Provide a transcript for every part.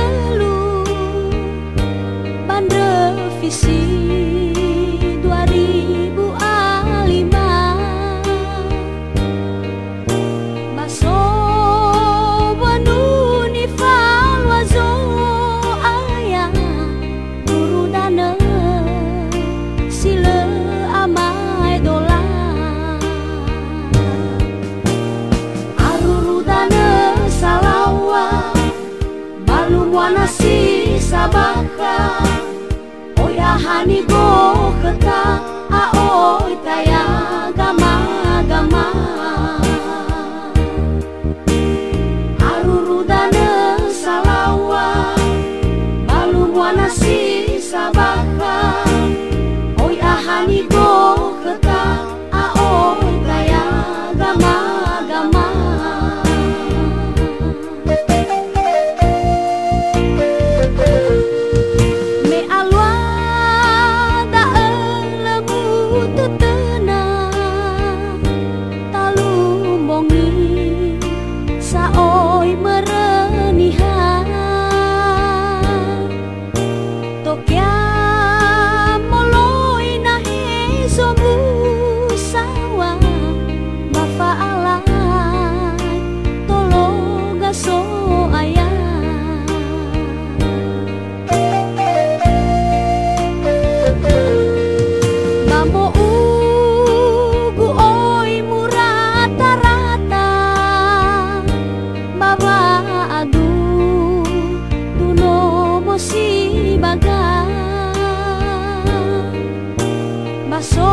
telu ban revisi 2005 baso wanu ni falwazo aya guru dana sila amai dola aruru dana salawa balu muana si sabaka oya hani go keta aoi taya gama gama aruru dana salawa balu muana si sabaka oya hani go keta aoi taya gama gama me alwa da lemu tutena talu mongi saoi mereniha tokya moloi nahe sobu sawa mafaala tologa so aya bamo ugu oi murata-rata baba adu duno mosi baga baso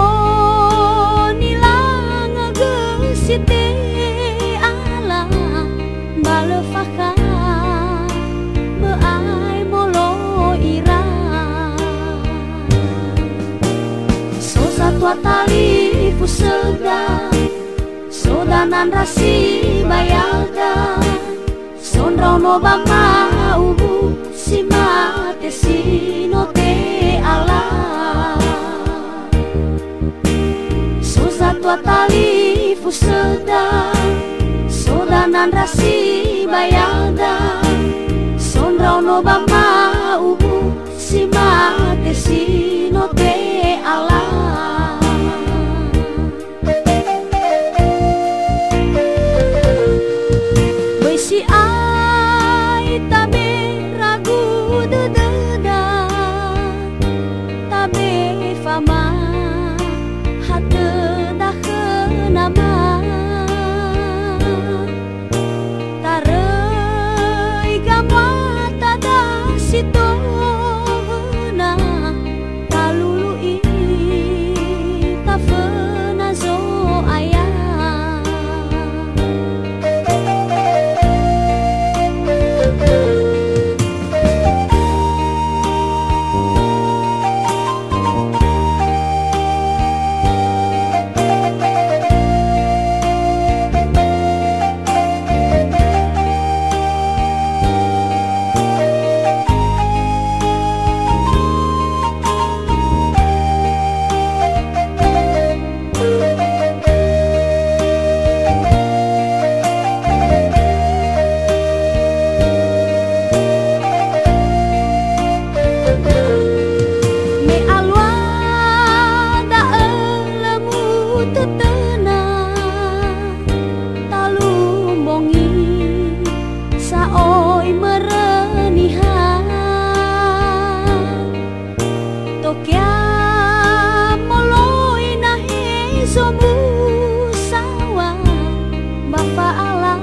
nilang gesite ala balefaka beai molo ira so satwa tali pusega sodanan rasi bayalda sonrono bama ubu simate sinote ala so satwa tali pusega sodanan rasi bayalda sonrono bama ubu simate sinote ala si ai tabe ragu dededa tabe fama hate dah kenama tarei gamwa tada situ na talului tafena zo aya me alwa da lemu tutena talu mongi saoi mereniha tokya moloi nahe sobu sawa mafaala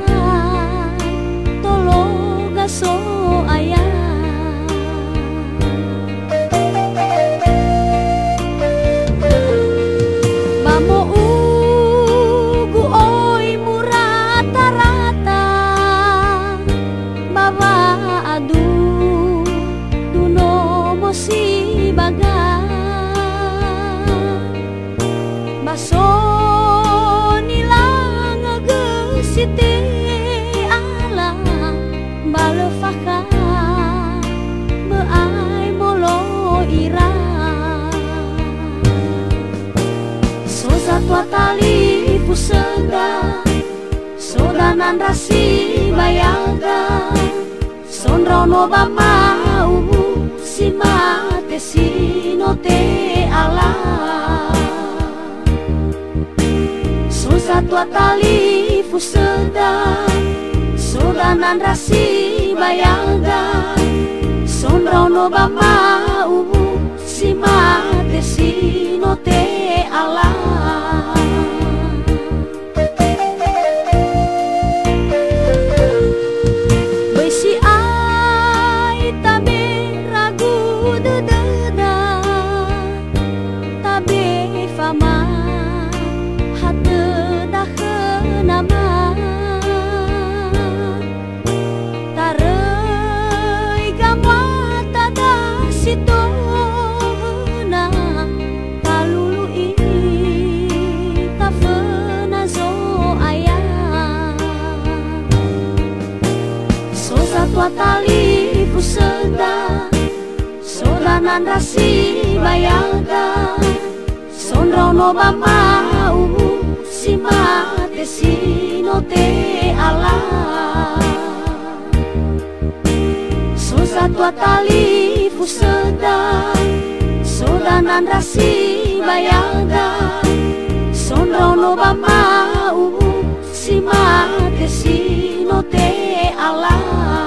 tologa so aya bamo ugu oi murata-rata baba adu duno mosi baga baso nilang gesite ala balefaka beai molo ira so satwa tali pusega sodanan rasi bayaga sonra Sonrono bamau si mate si no te ala. Sosa tua tali fuseda sodanan rasi bayaga. Sonrono bamau si mate si no te ala. Tali fuseda sodanan rasi bayaga. Sonrono bamau si mate si no te ala. Sosa tua tali fuseda sodanan rasi bayaga. Sonrono bamau si mate si no te ala.